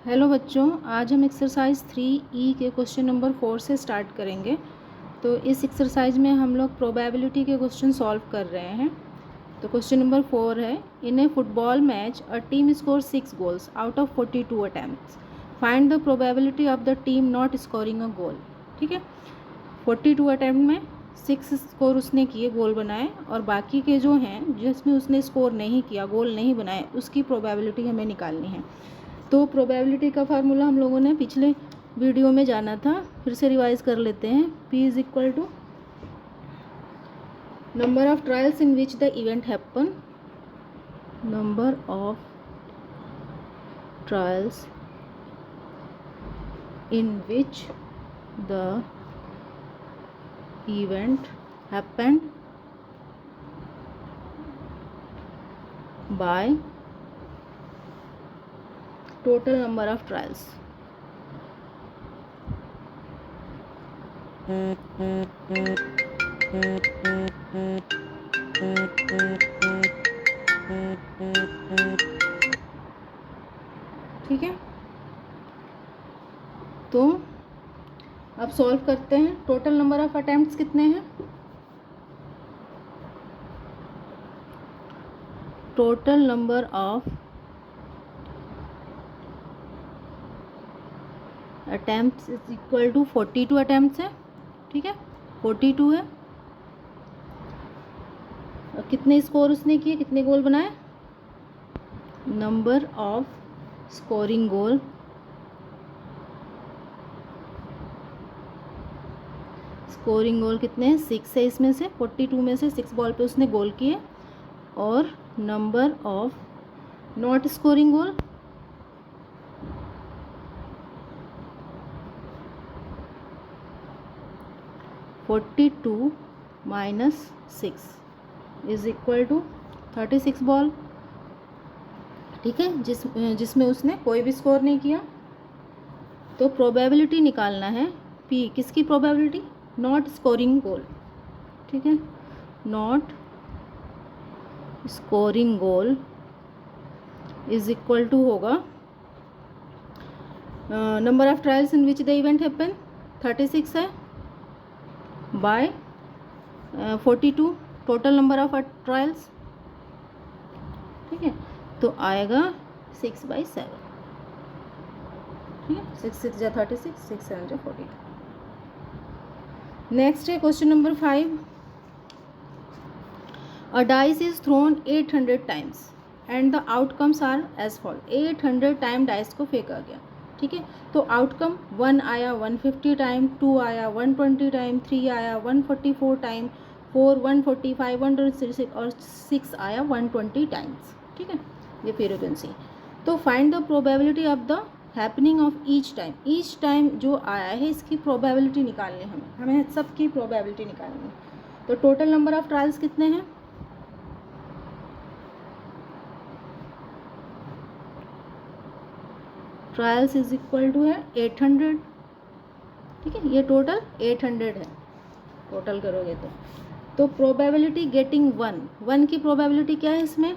Hello बच्चों, आज हम एक्सरसाइज 3E के क्वेश्चन नंबर 4 से स्टार्ट करेंगे। तो इस एक्सरसाइज में हम लोग प्रोबेबिलिटी के क्वेश्चन सॉल्व कर रहे हैं। तो क्वेश्चन नंबर 4 है, in a football match a team score 6 goals out of 42 attempts, find the probability of the team not scoring a goal. ठीक है, 42 अटैम्प्ट में 6 स्कोर उसने किए, गोल बनाए, और बाकी के जो हैं जिसमें उसने स्कोर नहीं किया, गोल नहीं बनाए, उसकी प्रोबेबिलिटी हमें निकालनी है। तो प्रोबेबिलिटी का फार्मूला हम लोगों ने पिछले वीडियो में जाना था, फिर से रिवाइज कर लेते हैं। P is equal to number of trials in which the event happen, number of trials in which the event happened by total number of trials। ठीक है, तो अब सॉल्व करते हैं। टोटल नंबर ऑफ अटेम्प्ट्स कितने हैं? Total number of attempts is equal to 42 attempts है। ठीक है, 42 है। और कितने स्कोर उसने किए, कितने गोल बनाए? Number of scoring goal, scoring goal कितने हैं? 6 है। इसमें से 42 में से 6 बॉल पे उसने गोल किए। और number of not scoring goal, -42 is equal to 36 ball. ठीक है, जिसमें उसने कोई भी स्कोर नहीं किया। तो प्रोबेबिलिटी निकालना है P, किसकी प्रोबेबिलिटी? Not scoring goal. ठीक है, not scoring goal is equal to होगा number of trials in which the event happen, 36 है, by 42 total number of trials. ठीक है, तो आएगा 6/7। ठीक है, 6 6 36, 6 7 42। नेक्स्ट है question number 5, a dice is thrown 800 times and the outcomes are as follow. 800 time dice को फेंका गया। ठीक है, तो आउटकम 1 आया 150 टाइम, 2 आया 120 टाइम, 3 आया 144 टाइम, 4 145, 136 और 6 आया 120 टाइम्स। ठीक है, ये फ्रीक्वेंसी। तो find the probability of the happening of each time. Each time जो आया है इसकी प्रोबेबिलिटी निकालनी है, हमें सबकी प्रोबेबिलिटी निकालनी है। तो टोटल नंबर ऑफ ट्रायल्स कितने हैं? ट्रायल्स इज इक्वल टू है 800। ठीक है, ये टोटल 800 है, टोटल करोगे तो प्रोबेबिलिटी गेटिंग 1 की प्रोबेबिलिटी क्या है इसमें?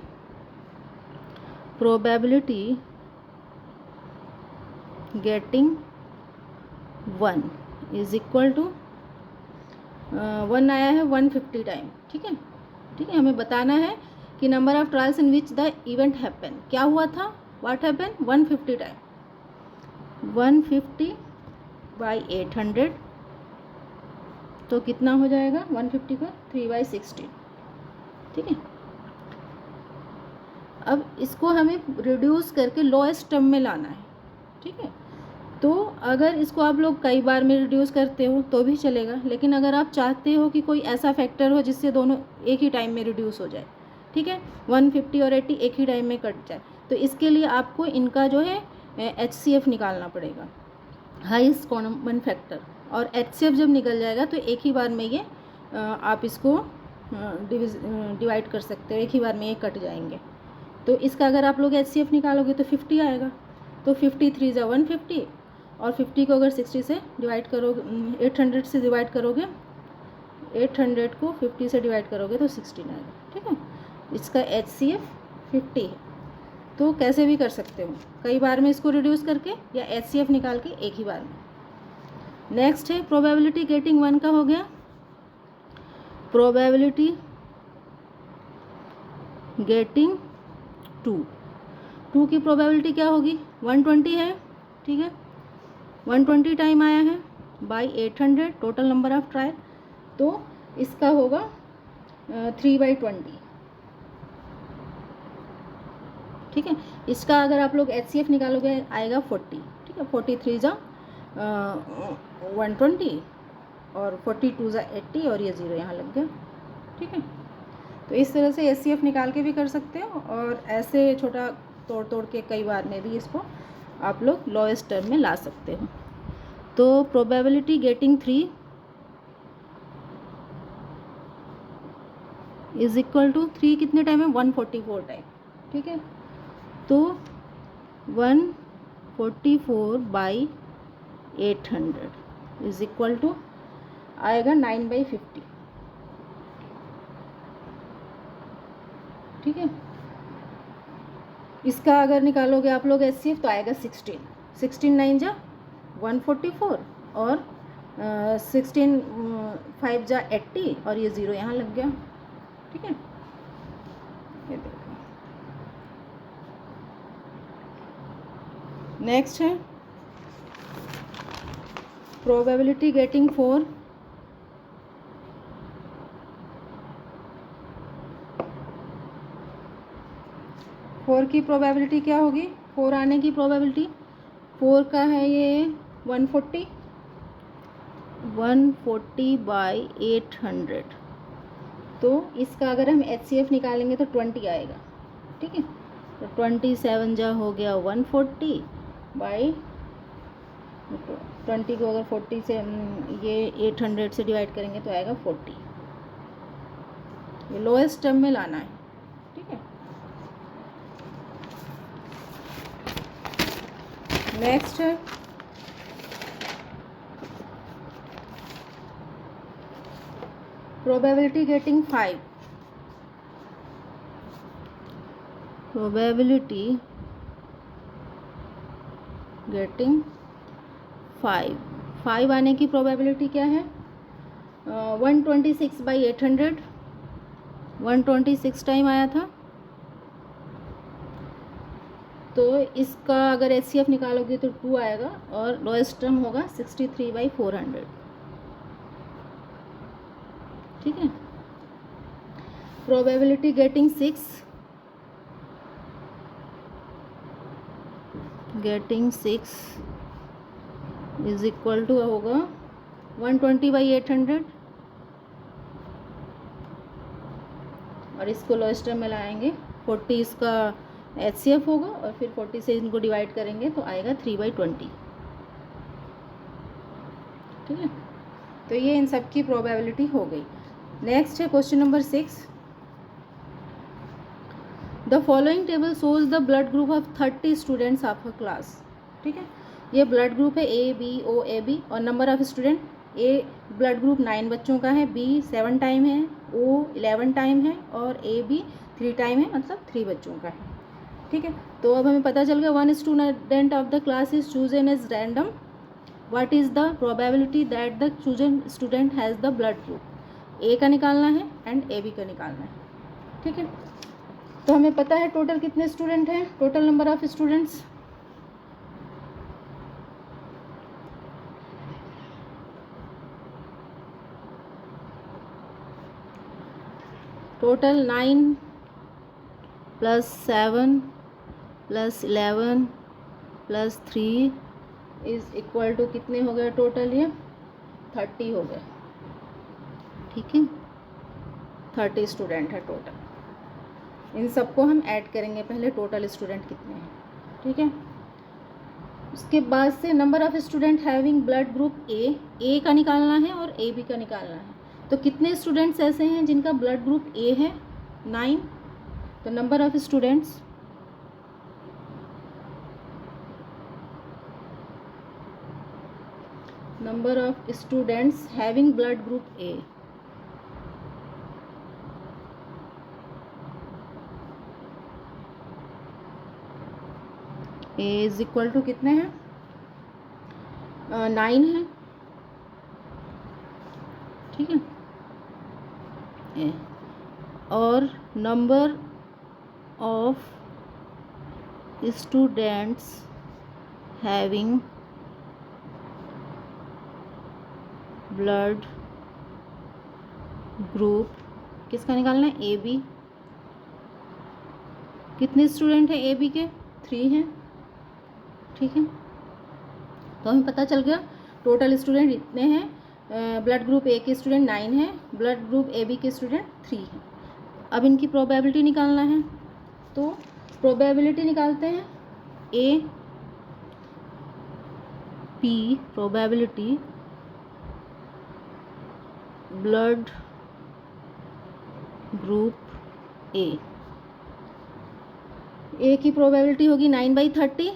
Probability getting 1 is equal to 1 आया है 150 टाइम। ठीक है, ठीक है, हमें बताना है कि number of trials in which the event happen, क्या हुआ था, व्हाट हैपन, 150 टाइम। 150 बाई 800, तो कितना हो जाएगा 150 का 3/16। ठीक है, अब इसको हमें रिड्यूस करके लोएस्ट टर्म में लाना है। ठीक है, तो अगर इसको आप लोग कई बार में रिड्यूस करते हो तो भी चलेगा, लेकिन अगर आप चाहते हो कि कोई ऐसा फैक्टर हो जिससे दोनों एक ही टाइम में रिड्यूस हो जाए, ठीक है, 150 और 80 एक ही टाइम में कट जाए, तो इसके लिए आपको इनका जो है HCF निकालना पड़ेगा, हाईएस्ट कॉमन फैक्टर। और HCF जब निकल जाएगा तो एक ही बार में ये आप इसको डिवाइड कर सकते हो, एक ही बार में ये कट जाएंगे। तो इसका अगर आप लोग HCF निकालोगे तो 50 आएगा। तो 50 3 × 150, और 50 को अगर 60 से डिवाइड करोगे, 800 से डिवाइड करोगे, 800 को 50 से डिवाइड करोगे तो 16 आएगा। ठीक है, इसका HCF 50 है। तो कैसे भी कर सकते हो, कई बार में इसको रिड्यूस करके या HCF निकाल के एक ही बार में। नेक्स्ट है प्रोबेबिलिटी गेटिंग 1 का हो गया, प्रोबेबिलिटी गेटिंग 2 की प्रोबेबिलिटी क्या होगी, 120 है, ठीक है, 120 टाइम आया है by 800 total number of trial, तो इसका होगा 3/20, ठीक है। इसका अगर आप लोग HCF निकालोगे आएगा 40, ठीक है, 43 जा 120 और 42 जा 80 और ये 0 यहाँ लग गया, ठीक है। तो इस तरह से HCF निकाल के भी कर सकते हो और ऐसे छोटा तोड़ के कई बार में भी इसको आप लोग लोएस्ट टर्म में ला सकते हो। तो probability getting 3 is equal to 3 कितने टाइम है, 144 टाइम, ठीक है। तो 144 बाई 800 इज इक्वल टू आएगा 9/50, ठीक है। इसका अगर निकालोगे आप लोग HCF तो आएगा 16 9 जा 144 और 16 5 जा 80 और ये 0 यहाँ लग गया, ठीक है। ये देखो नेक्स्ट है प्रोबेबिलिटी गेटिंग 4, की प्रोबेबिलिटी क्या होगी, 4 आने की प्रोबेबिलिटी, 4 का है ये 140 बाई 800, तो इसका अगर हम HCF निकालेंगे तो 20 आएगा, ठीक है। तो 27 जा हो गया 140 बाई 20 को अगर 40 से ये 800 से डिवाइड करेंगे तो आएगा 40, ये लोएस्ट टर्म में लाना है, ठीक है। नेक्स्ट है प्रोबेबिलिटी गेटिंग 5, प्रोबेबिलिटी गेटिंग 5 आने की प्रोबेबिलिटी क्या है, 126 बाई 800, 126 टाइम आया था, तो इसका अगर HCF निकालोगे तो 2 आएगा और लोएस्ट टर्म होगा 63/400, ठीक है। Probability getting 6 is equal to होगा 120/800 और इसको लोएस्ट टर्म में लाएंगे, 40 इसका HCF होगा और फिर 40 से इनको डिवाइड करेंगे तो आएगा 3/20, ठीक है। तो ये इन सब की प्रोबेबिलिटी हो गई। नेक्स्ट है question number 6, the following table shows the blood group of 30 students of a class, ठीक है। ये ब्लड ग्रुप है ABOAB और number of student, A blood group 9 बच्चों का है, B 7 टाइम है, O 11 टाइम है और AB 3 टाइम है, मतलब 3 बच्चों का है, ठीक है। तो अब हमें पता चल गया 1 student of the class is chosen as random, what is the probability that the chosen student has the blood group, A का निकालना है एंड AB का निकालना है, ठीक है। तो हमें पता है टोटल कितने स्टूडेंट हैं, total number of students total 9 + 7 + 11 + 3 is equal to कितने हो गए टोटल, ये 30 हो गए, ठीक है। 30 स्टूडेंट है टोटल, इन सबको हम ऐड करेंगे पहले, टोटल स्टूडेंट कितने हैं, ठीक है। उसके बाद से number of student having blood group A का निकालना है और AB का निकालना है। तो कितने स्टूडेंट्स ऐसे हैं जिनका ब्लड ग्रुप A है, 9, तो number of students having blood group A, A is equal to कितने हैं, 9 है, ठीक है। ए और number of students having blood group किसका निकालना है, ए बी। कितने स्टूडेंट हैं ए बी के, 3 हैं, ठीक है। तो हमें पता चल गया टोटल स्टूडेंट इतने हैं। ब्लड ग्रुप ए के स्टूडेंट 9 हैं, ब्लड ग्रुप ए बी के स्टूडेंट 3 हैं। अब इनकी प्रोबेबिलिटी निकालना है, तो प्रोबेबिलिटी निकालते हैं। A P probability blood group ए की प्रोबेबिलिटी होगी 9/30,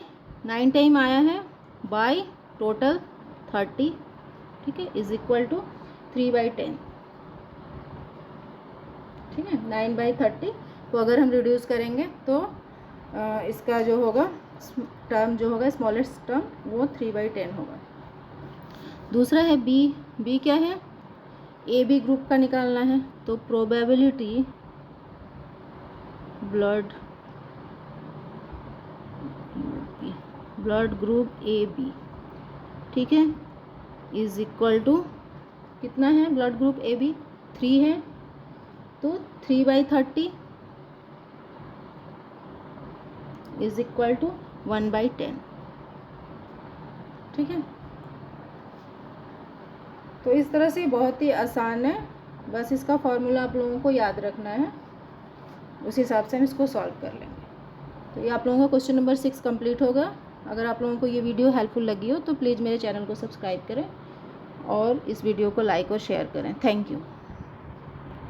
9 टाइम आया है बाय टोटल 30, ठीक है, इज इक्वल टू 3/10, ठीक है। 9/30 को अगर हम रिड्यूस करेंगे तो इसका जो होगा टर्म जो होगा स्मॉलेस्ट टर्म वो 3/10 होगा। दूसरा है बी। बी क्या है, ए बी ग्रुप का निकालना है, तो probability blood group A B, ठीक है, इज इक्वल टू कितना है, ब्लड ग्रुप ए बी 3 है, तो 3/30 इज इक्वल टू 1/10, ठीक है। तो इस तरह से बहुत ही आसान है, बस इसका फॉर्मूला आप लोगों को याद रखना है, उस हिसाब से हम इसको सॉल्व कर लेंगे। तो ये आप लोगों का क्वेश्चन नंबर 6 कंप्लीट होगा। अगर आप लोगों को ये वीडियो हेल्पफुल लगी हो तो प्लीज़ मेरे चैनल को सब्सक्राइब करें और इस वीडियो को लाइक और शेयर करें। Thank you.